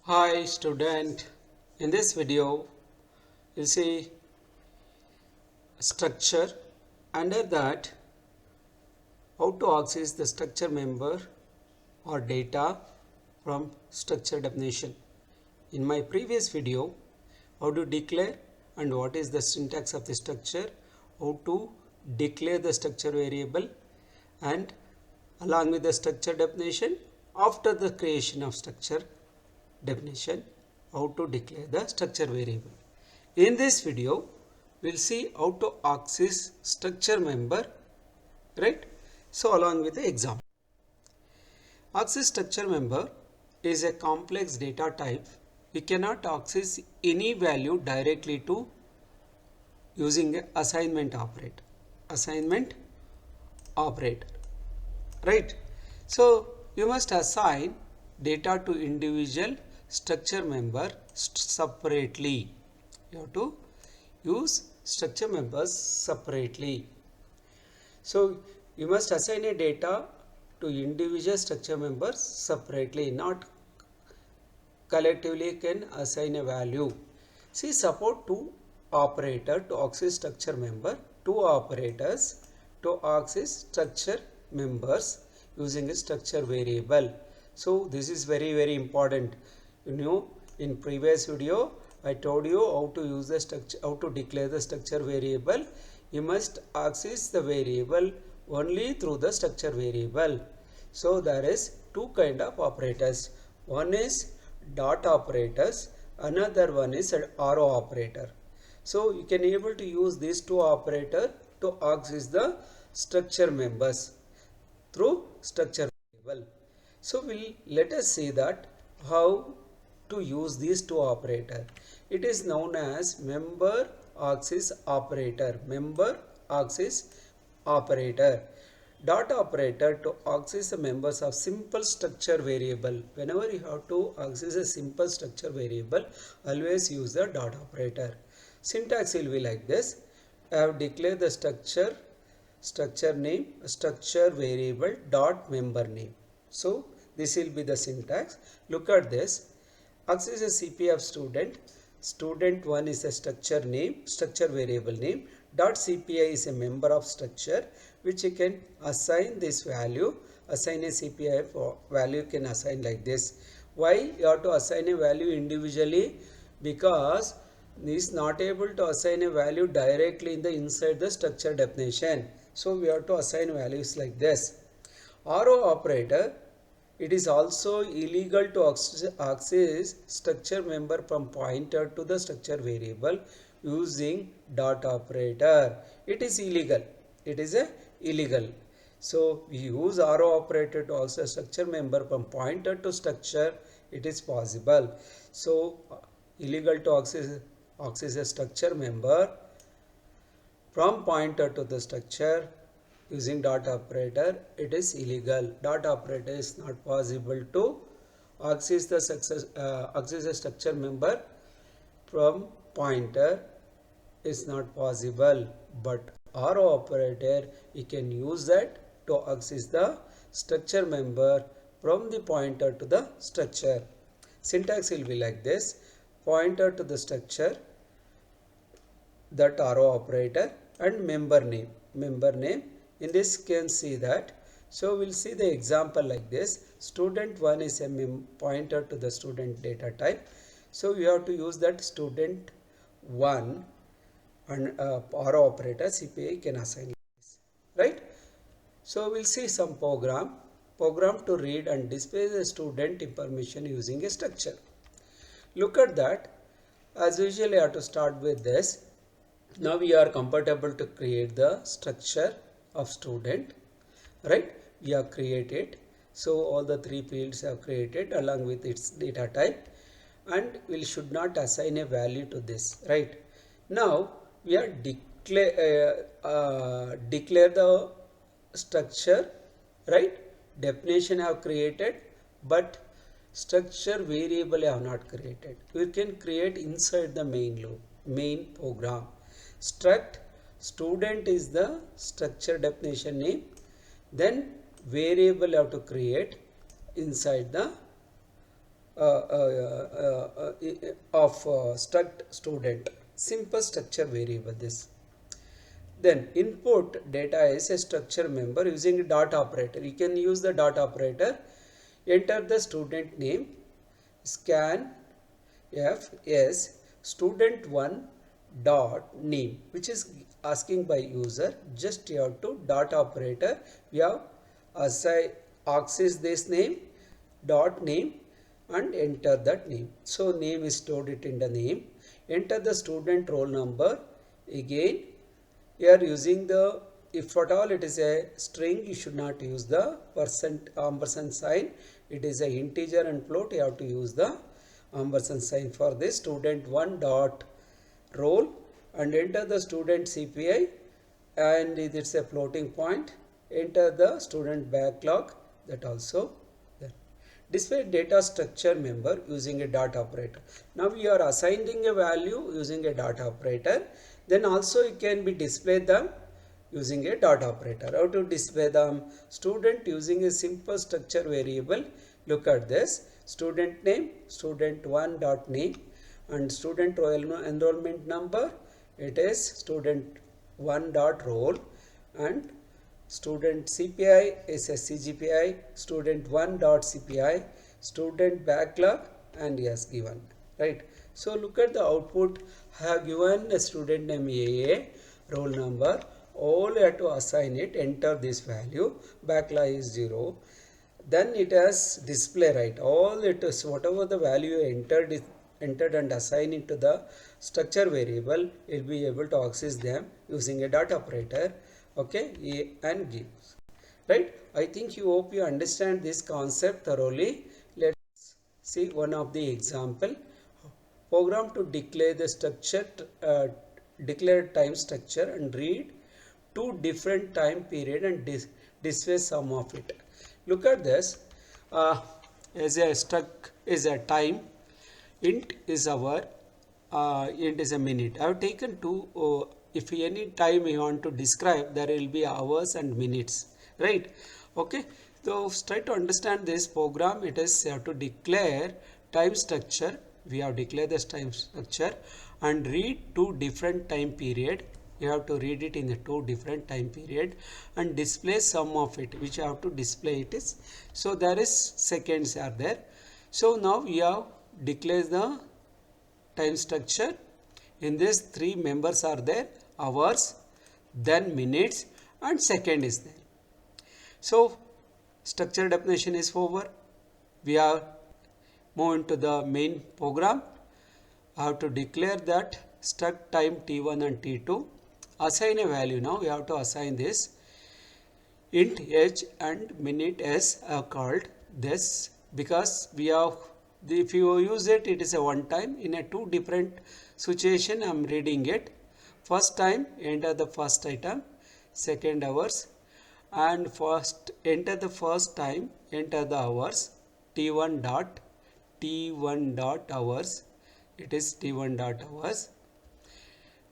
Hi student, in this video you'll see structure. Under that, how to access the structure member or data from structure definition. In my previous video, how to declare and what is the syntax of the structure, how to declare the structure variable, and along with the structure definition, after the creation of structure definition, how to declare the structure variable. In this video, we'll see how to access structure member, right? So along with the example. Access structure member is a complex data type. We cannot access any value directly to using a assignment operator. Assignment operator, right? So you must assign data to individual structure member separately. You have to use structure members separately. So you must assign a data to individual structure members separately, not collectively can assign a value. See, support two operator to access structure member, two operators to access structure members using a structure variable. So this is very important. In previous video I told you how to use the structure, how to declare the structure variable. You must access the variable only through the structure variable. So there is two kind of operators. One is dot operators, another one is an arrow operator. So you can able to use these two operator to access the structure members through structure variable. So let us see that how to use these two operator. It is known as member access operator. Member access operator. Dot operator to access the members of simple structure variable. Whenever you have to access a simple structure variable, always use the dot operator. Syntax will be like this. I have declared the structure name, structure variable dot member name. So this will be the syntax. Look at this. Access a CP of student. Student 1 is a structure name, structure variable name. Dot CPI is a member of structure which you can assign this value. Assign a CPI for value you can assign like this. Why you have to assign a value individually? Because is not able to assign a value directly in the inside the structure definition. So we have to assign values like this. Arrow operator, it is also illegal to access structure member from pointer to the structure variable using dot operator. It is illegal. It is a illegal. So we use arrow operator to access structure member from pointer to structure. It is possible. So illegal to access a structure member from pointer to the structure using dot operator, it is illegal. Dot operator is not possible to access the access a structure member from pointer is not possible, but arrow operator you can use that to access the structure member from the pointer to the structure. Syntax will be like this. Pointer to the structure, that arrow operator, and member name. Member name, in this can see that. So we'll see the example like this. Student 1 is a pointer to the student data type. So we have to use that student 1 and arrow operator CPI can assign this, right? So we'll see some program to read and display the student information using a structure. Look at that. As usual, I have to start with this. Now we are comfortable to create the structure of student, right? We have created. So all the three fields have created along with its data type, and we should not assign a value to this, right? Now we are declare the structure, right? Definition have created, but structure variable I have not created. We can create inside the main program. Struct student is the structure definition name. Then variable have to create inside the struct student. Simple structure variable this. Then input data is a structure member using a dot operator. You can use the dot operator. Enter the student name, scan f s student1 dot name, which is asking by user. Just you have to dot operator. We have assign access this name dot name and enter that name. So name is stored it in the name. Enter the student roll number. Again you are using the, if at all it is a string, you should not use the ampersand sign. It is a integer and float, you have to use the ampersand sign for this. Student1 dot roll and enter the student CPI, and it's a floating point. Enter the student backlog, that also. Display data structure member using a dot operator. Now you are assigning a value using a dot operator. Then also you can be display them using a dot operator. How to display them? Student using a simple structure variable. Look at this. Student name, student1 dot name, and student roll enrollment number. It is student1 dot roll, and student CPI is a CGPI, student1 dot CPI, student backlog, and yes given, right? So look at the output. I have given a student name AA, roll number. All you have to assign it, enter this value, backlog is 0. Then it has display, right? All it is, whatever the value you entered and assigned into the structure variable, you'll be able to access them using a dot operator. Okay, and gives, right? I think you hope you understand this concept thoroughly. Let's see one of the example. Program to declare the structure, declare time structure and read two different time period and display sum of it. Look at this. As a struct is a time, int is hour, int is a minute. I have taken two. If any time you want to describe, there will be hours and minutes, right? Okay, so try to understand this program. It is, you have to declare time structure. We have declared this time structure and read two different time period. You have to read it in the two different time period and display sum of it, which you have to display it is. So there is seconds are there. So now we have declared the time structure. In this, three members are there: hours, then minutes, and second is there. So structure definition is over. We have moved into the main program. I have to declare that struct time T1 and T2. Assign a value. Now we have to assign this. Int h and minute s are called this because we have, if you use it, it is a one time. In a two different situation, I am reading it. First time, enter the first item, second hours, and first enter the first time, enter the hours, T1 dot hours, it is T1 dot hours,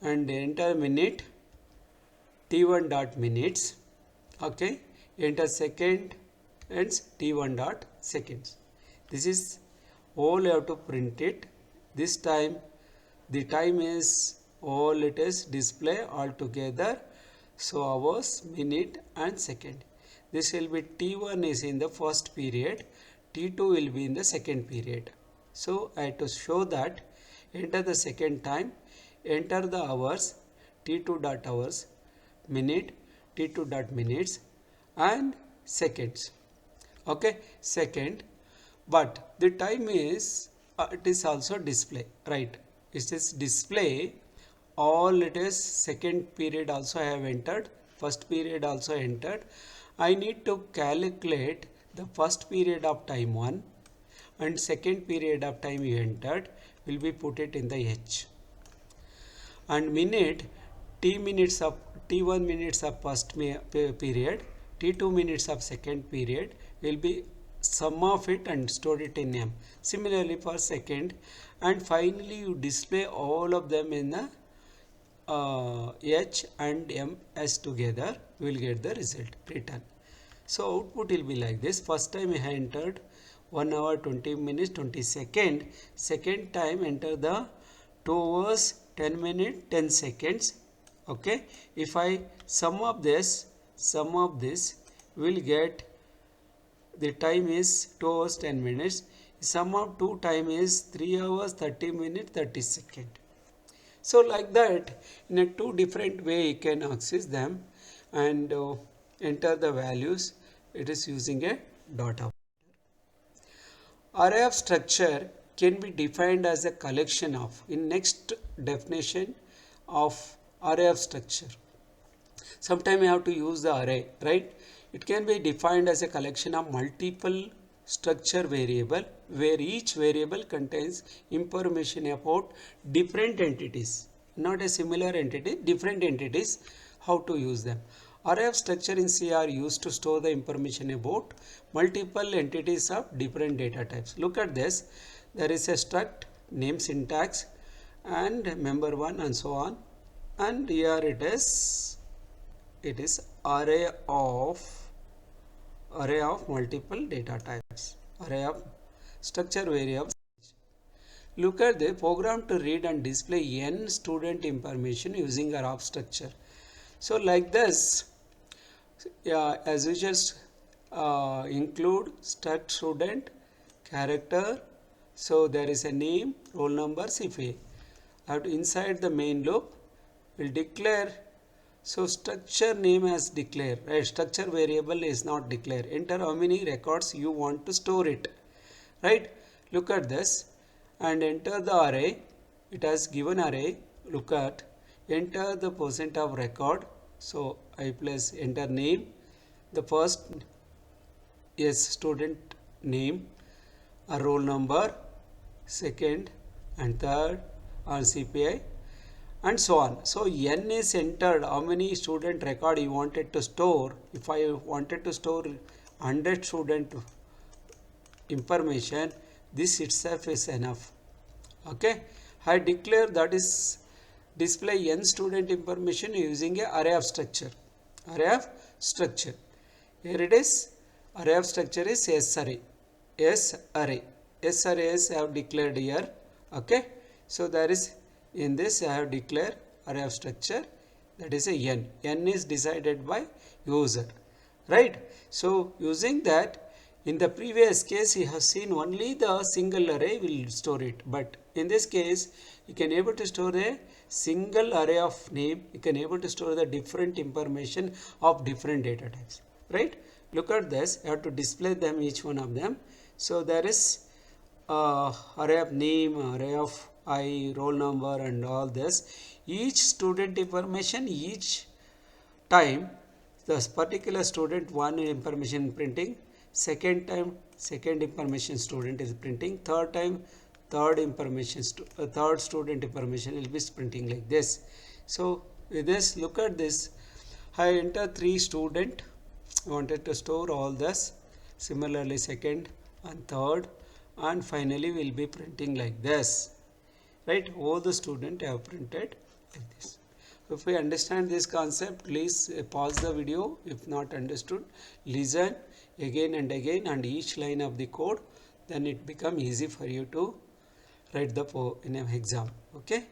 and enter minute, T1 dot minutes. Okay, enter second and T1 dot seconds. This is all you have to print it. This time the time is all, it is display all together. So hours, minute and second. This will be T1 is in the first period, T2 will be in the second period. So I have to show that. Enter the second time, enter the hours, T2 dot hours, minute, T2 dot minutes, and seconds. Okay, second, but the time is it is also display, right? It is display all, it is second period also I have entered, first period also entered. I need to calculate the first period of time 1 and second period of time you entered will be put it in the H. And minute, T1 minutes of first period, T2 minutes of second period will be sum of it and store it in M. Similarly for second, and finally you display all of them in the H and M as together, you will get the result return. So output will be like this. First time I entered 1 hour 20 minutes 20 second. Second time enter the 2 hours 10 minutes 10 seconds. Okay, if I sum up this will get the time is 2 hours 10 minutes. Sum of 2 time is 3 hours 30 minutes 30 second. So like that, in a two different way you can access them and enter the values. It is using a dot operator. Array of structure can be defined as a collection of, in next definition of array of structure. Sometimes you have to use the array, right? It can be defined as a collection of multiple structure variable where each variable contains information about different entities, not a similar entity, different entities. How to use them? Array of structure in C are used to store the information about multiple entities of different data types. Look at this. There is a struct, name, syntax and member one and so on, and here it is array of multiple data types, array of structure variables. Look at the program to read and display n student information using array of structure. So like this, yeah, as you just include struct student character. So there is a name, roll number, CPA. I have to inside the main loop will declare. So structure name as declare, right? Structure variable is not declare. Enter how many records you want to store it, right? Look at this and enter the array. It has given array. Look at, enter the percent of record. So I plus enter name, the first is student name, a roll number, second and third on CPI and so on. So n is entered, how many student record you wanted to store. If I wanted to store 100 student information, this itself is enough. Okay, I declare that is display n student information using a array of structure. Array of structure. Here it is. Array of structure is S array. S array. S arrays I have declared here. Okay. So there is, in this I have declared array of structure, that is a n. N is decided by user. Right. So using that, in the previous case you have seen only the single array will store it, but in this case you can able to store a single array of name. You can able to store the different information of different data types, right? Look at this. You have to display them, each one of them. So there is array of name, array of I, roll number and all this. Each student information, each time the particular student one information printing, second time second information student is printing, third time third information third student information will be printing like this. So with this, look at this, I enter 3 student, wanted to store all this, similarly second and third, and finally will be printing like this, right? All the student have printed like this. If we understand this concept, please pause the video. If not understood, listen again and again and each line of the code, then it become easy for you to write the in an exam. Okay.